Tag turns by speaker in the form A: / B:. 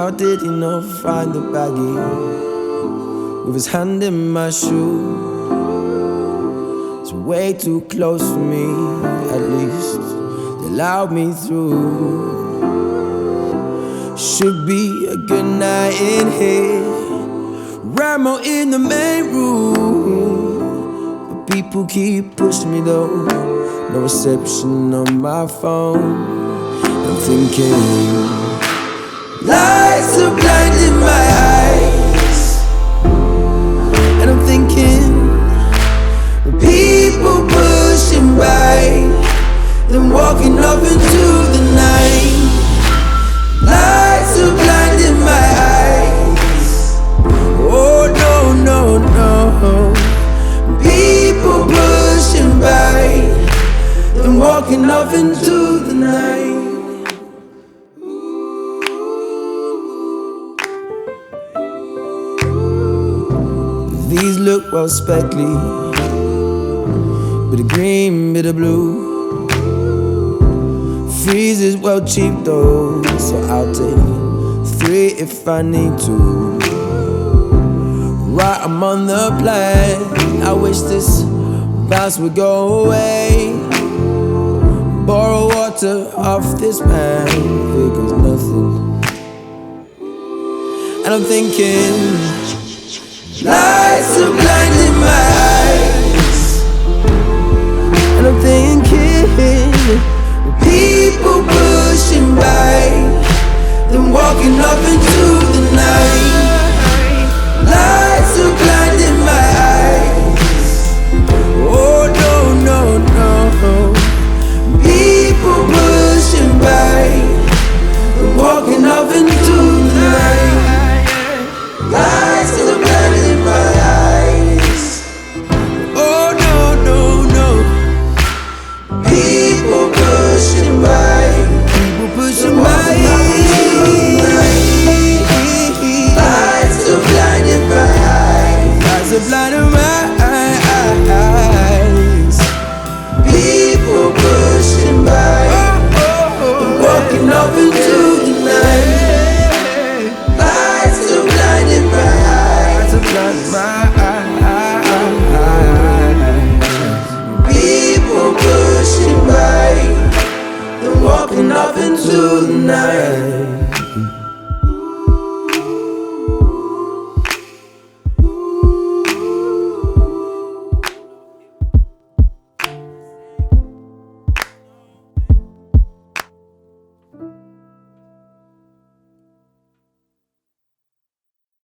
A: How did he not find the baggie with his hand in my shoe? It's way too close for me, at least they allowed me through. Should be a good night in here, Ramo in the main room, but people keep pushing me though. No reception on my phone. I'm thinking lights are blinding my eyes, and I'm thinking people pushing by, then walking off into the night. Lights are blinding my eyes. Oh no, no, no. People pushing by, then walking off into the night. These look well speckly, bit of green, bit of blue. Freeze is well cheap though, so I'll take 3 if I need to. Right, I'm on the plan. I wish this bounce would go away. Borrow water off this pan, here goes nothing. And I'm thinking lights are blinding my eyes, and I'm thinking people pushing by, then walking up into